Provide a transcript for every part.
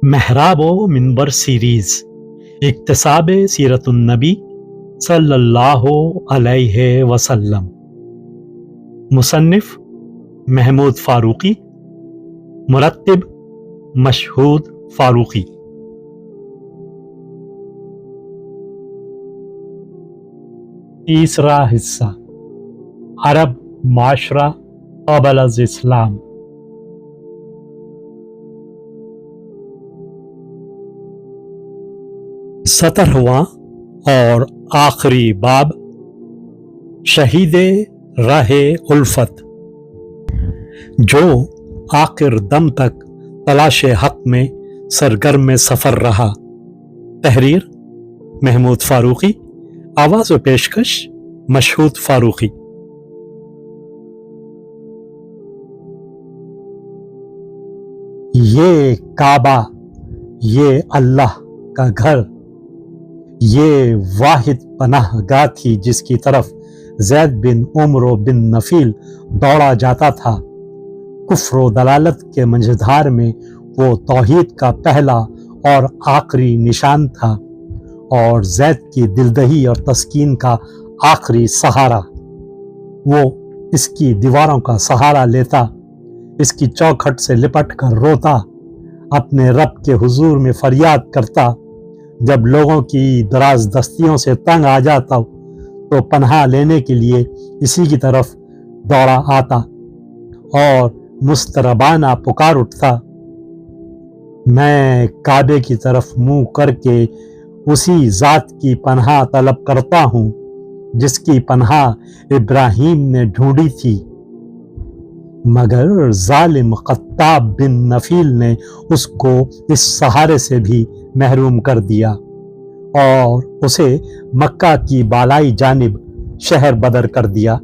محراب و منبر سیریز اکتساب سیرت النبی صلی اللہ علیہ وسلم، مصنف محمود فاروقی، مرتب مشہود فاروقی۔ تیسرا حصہ، عرب معاشرہ قبل از اسلام۔ سترہواں اور آخری باب، شہید راہ الفت، جو آخر دم تک تلاش حق میں سرگرم سفر رہا۔ تحریر محمود فاروقی، آواز و پیشکش مشہود فاروقی۔ یہ کعبہ، یہ اللہ کا گھر، یہ واحد پناہ گاہ تھی جس کی طرف زید بن عمرو بن نفیل دوڑا جاتا تھا۔ کفر و دلالت کے منجھدار میں وہ توحید کا پہلا اور آخری نشان تھا، اور زید کی دلدہی اور تسکین کا آخری سہارا۔ وہ اس کی دیواروں کا سہارا لیتا، اس کی چوکھٹ سے لپٹ کر روتا، اپنے رب کے حضور میں فریاد کرتا۔ جب لوگوں کی دراز دستیوں سے تنگ آ جاتا تو پناہ لینے کے لیے اسی کی طرف دوڑا آتا اور مضطربانہ پکار اٹھتا، میں کعبے کی طرف منہ کر کے اسی ذات کی پناہ طلب کرتا ہوں جس کی پناہ ابراہیم نے ڈھونڈی تھی، مگر ظالم قطاب بن نفیل نے اس کو اس سہارے سے بھی محروم کر دیا اور اسے مکہ کی بالائی جانب شہر بدر کر دیا،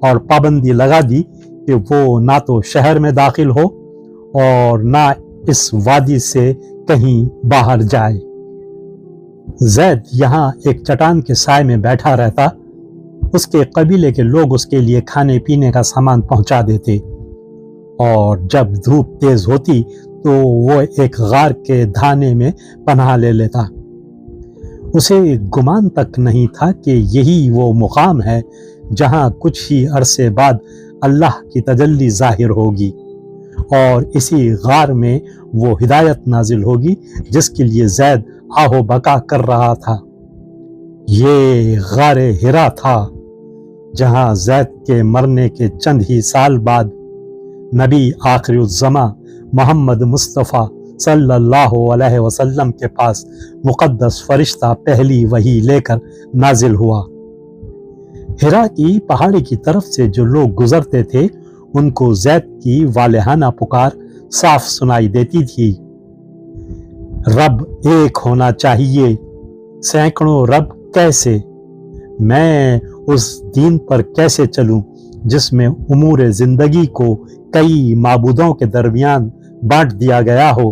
اور پابندی لگا دی کہ وہ نہ تو شہر میں داخل ہو اور نہ اس وادی سے کہیں باہر جائے۔ زید یہاں ایک چٹان کے سائے میں بیٹھا رہتا، اس کے قبیلے کے لوگ اس کے لیے کھانے پینے کا سامان پہنچا دیتے، اور جب دھوپ تیز ہوتی تو وہ ایک غار کے دھانے میں پناہ لے لیتا۔ اسے گمان تک نہیں تھا کہ یہی وہ مقام ہے جہاں کچھ ہی عرصے بعد اللہ کی تجلی ظاہر ہوگی، اور اسی غار میں وہ ہدایت نازل ہوگی جس کے لیے زید آہ و بکا کر رہا تھا۔ یہ غار حرا تھا جہاں زید کے مرنے کے چند ہی سال بعد نبی آخر الزماں محمد مصطفیٰ صلی اللہ علیہ وسلم کے پاس مقدس فرشتہ پہلی وحی لے کر نازل ہوا۔ حرا کی پہاڑی کی طرف سے جو لوگ گزرتے تھے ان کو زید کی والہانہ پکار صاف سنائی دیتی تھی، رب ایک ہونا چاہیے، سینکڑوں رب کیسے؟ میں اس دین پر کیسے چلوں جس میں امور زندگی کو کئی معبودوں کے درمیان بانٹ دیا گیا ہو؟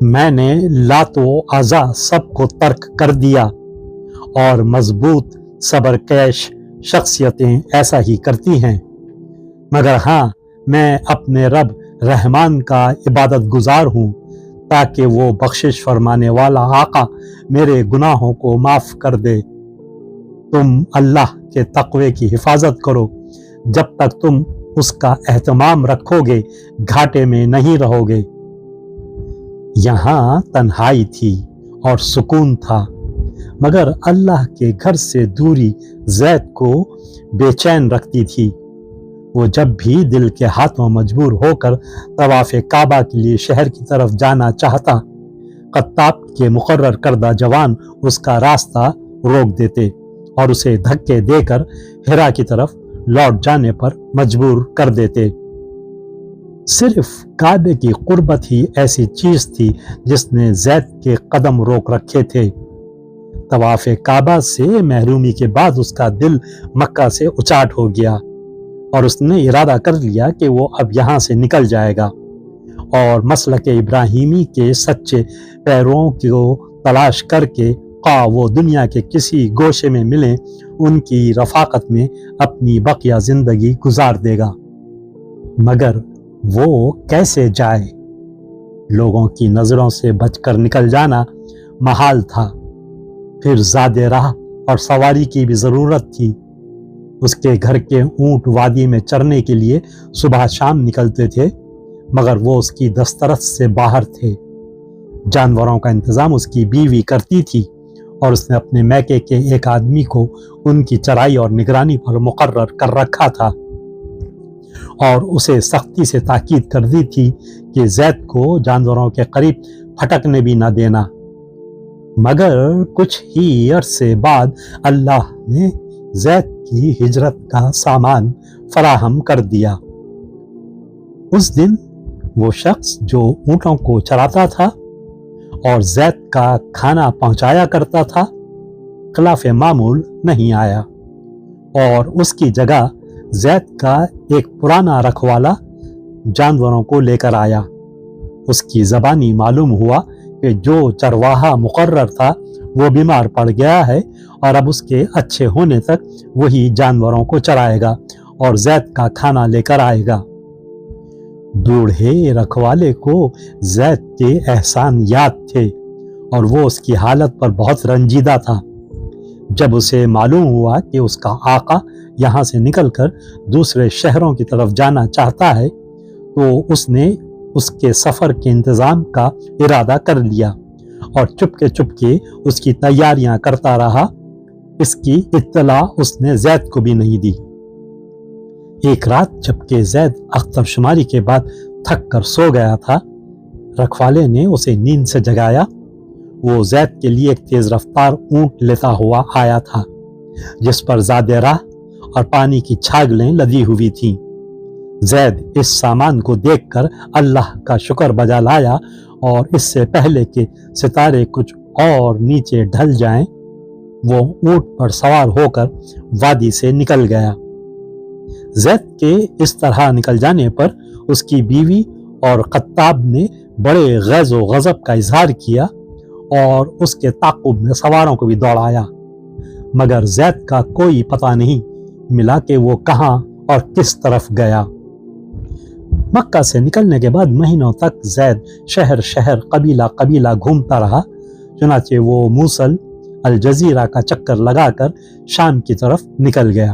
میں نے لات و عزا سب کو ترک کر دیا، اور مضبوط صبر کیش شخصیتیں ایسا ہی کرتی ہیں، مگر ہاں میں اپنے رب رحمان کا عبادت گزار ہوں تاکہ وہ بخشش فرمانے والا آقا میرے گناہوں کو معاف کر دے۔ تم اللہ کے تقوی کی حفاظت کرو، جب تک تم اس کا اہتمام رکھو گے گھاٹے میں نہیں رہو گے۔ یہاں تنہائی تھی اور سکون تھا، مگر اللہ کے گھر سے دوری زید کو بے چین رکھتی تھی۔ وہ جب بھی دل کے ہاتھوں مجبور ہو کر طواف کعبہ کے لیے شہر کی طرف جانا چاہتا، قطاب کے مقرر کردہ جوان اس کا راستہ روک دیتے اور اسے دھکے دے کر حرا کی طرف لوٹ جانے پر مجبور کر دیتے۔ صرف کعبے کی قربت ہی ایسی چیز تھی جس نے زید کے قدم روک رکھے تھے۔ طواف کعبہ سے محرومی کے بعد اس کا دل مکہ سے اچاٹ ہو گیا، اور اس نے ارادہ کر لیا کہ وہ اب یہاں سے نکل جائے گا اور مسلک ابراہیمی کے سچے پیرووں کو تلاش کر کے خواہ وہ دنیا کے کسی گوشے میں ملیں ان کی رفاقت میں اپنی بقیہ زندگی گزار دے گا۔ مگر وہ کیسے جائے؟ लोगों की नजरों से बचकर निकल जाना महाल था। फिर ज़्यादा राह और सवारी की भी जरूरत थी। उसके घर के ऊंट वादी में चरने के लिए सुबह शाम निकलते थे, मगर वो उसकी दस्तरस से बाहर थे। जानवरों का इंतजाम उसकी बीवी करती थी और उसने अपने मैके के एक आदमी को उनकी चराई और निगरानी पर मुकर्रर कर रखा था और उसे सख्ती से ताकीद कर दी थी कि ज़ैद को जानवरों के करीब फटकने भी न देना। मगर कुछ ही अरसे बाद अल्लाह ने ज़ैद की हिजरत का सामान फराहम कर दिया। उस दिन वो शख्स जो ऊँटों को चराता था और ज़ैद का खाना पहुंचाया करता था, खिलाफे मामूल नहीं आया और उसकी जगह ज़ैद का एक पुराना रखवाला जानवरों को लेकर आया। उसकी ज़बानी मालूम हुआ कि जो चरवाहा मुकर्रर था वो बीमार पड़ गया है और अब उसके अच्छे होने तक वही जानवरों को चराएगा और ज़ैद का खाना लेकर आएगा। बूढ़े रखवाले को ज़ैद के एहसान याद थे और वो उसकी हालत पर बहुत रंजीदा था। जब उसे मालूम हुआ कि उसका आका यहाँ से निकलकर दूसरे शहरों की तरफ जाना चाहता है, तो उसने उसके सफ़र के इंतज़ाम का इरादा कर लिया और चुपके चुपके उसकी तैयारियां करता रहा। इसकी इत्तला उसने ज़ैद को भी नहीं दी। एक रात जबकि ज़ैद अख्तर शुमारी के बाद थक कर सो गया था, रखवाले ने उसे नींद से जगाया। वो ज़ैद के लिए एक तेज रफ्तार ऊंट लेता हुआ आया था जिस पर ज़्यादा राह और पानी की छागलें लदी हुई थीं। ज़ैद इस सामान को देखकर अल्लाह का शुक्र बजा लाया और इससे पहले कि सितारे कुछ और नीचे ढल जाएं, वो ऊंट पर सवार होकर वादी से निकल गया। ज़ैद के इस तरह निकल जाने पर उसकी बीवी और खत्ताब ने बड़े गैज़ व गज़ब का इजहार किया और उसके ताक़ुब में सवारों को भी दौड़ाया, मगर ज़ैद का कोई पता नहीं मिला कि वो कहाँ और किस तरफ गया। मक्का से निकलने के बाद महीनों तक ज़ैद शहर शहर कबीला कबीला घूमता रहा। चुनाचे वो मूसल अल जज़ीरा का चक्कर लगाकर शाम की तरफ निकल गया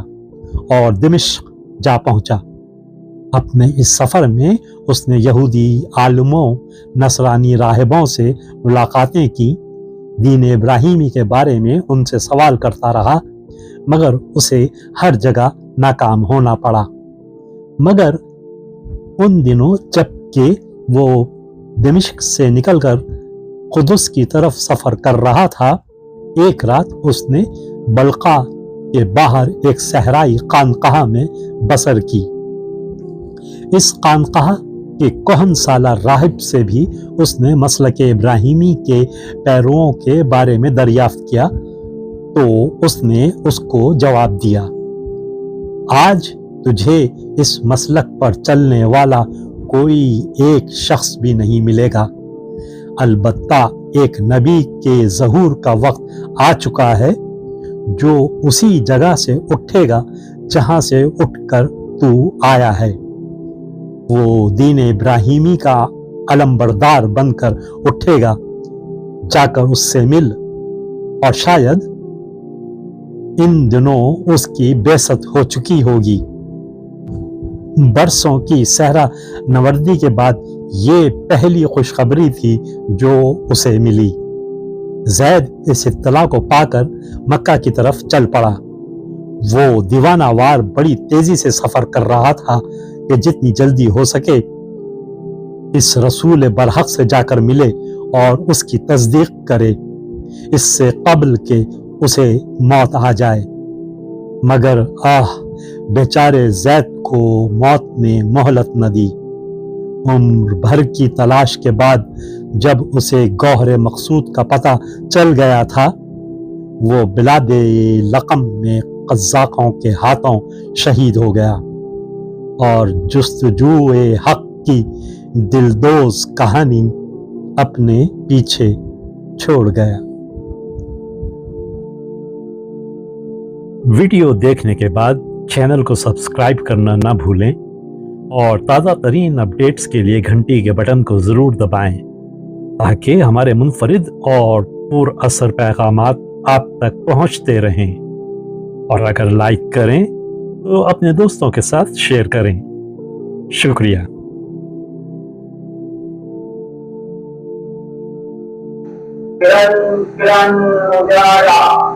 और दिमिश्क जा पहुंचा। अपने इस सफर में उसने यहूदी आलिमों, नसरानी राहिबों से मुलाकातें की, दीन इब्राहिमी के बारे में उनसे सवाल करता रहा, मगर उसे हर जगह नाकाम होना पड़ा। मगर उन दिनों जबकि वो दिमिश्क से निकलकर कुदस की तरफ सफर कर रहा था, एक रात उसने बल्का के बाहर एक सहराई खानकाह में बसर की। इस खानकाह के कोहन साला राहिब से भी उसने मसलक इब्राहिमी के पैरों के बारे में दरियाफ्त किया, तो उसने उसको जवाब दिया, आज तुझे इस मसलक पर चलने वाला कोई एक शख्स भी नहीं मिलेगा। अलबत्ता एक नबी के ज़हूर का वक्त आ चुका है जो उसी जगह से उठेगा जहां से उठकर तू आया है। वो दीन इब्राहिमी का अलमबरदार बनकर उठेगा, जाकर उससे मिल और शायद इन दिनों उसकी बेइज्जत हो चुकी होगी। बरसों की सहरा नवर्दी के बाद ये पहली खुशखबरी थी जो उसे मिली। ज़ैद इस इत्तला को पाकर मक्का की तरफ चल पड़ा। वो दीवानावार बड़ी तेजी से सफर कर रहा था कि जितनी जल्दी हो सके इस रसूल बरहक से जाकर मिले और उसकी तस्दीक करे, इससे कब्ल के उसे मौत आ जाए। मगर बेचारे ज़ैद को मौत ने मोहलत न दी। उम्र भर की तलाश के बाद जब उसे गौहरे मकसूद का पता चल गया था, वो बिलादे लक़म में क़ज़्ज़ाक़ों के हाथों शहीद हो गया और जुस्तजूए हक की दिलदोज़ कहानी अपने पीछे छोड़ गया। वीडियो देखने के बाद चैनल को सब्सक्राइब करना ना भूलें और ताज़ा तरीन अपडेट्स के लिए घंटी के बटन को ज़रूर दबाएं। تاکہ ہمارے منفرد اور پر اثر پیغامات آپ تک پہنچتے رہیں، اور اگر لائک کریں تو اپنے دوستوں کے ساتھ شیئر کریں۔ شکریہ۔ کرن کرن اجالا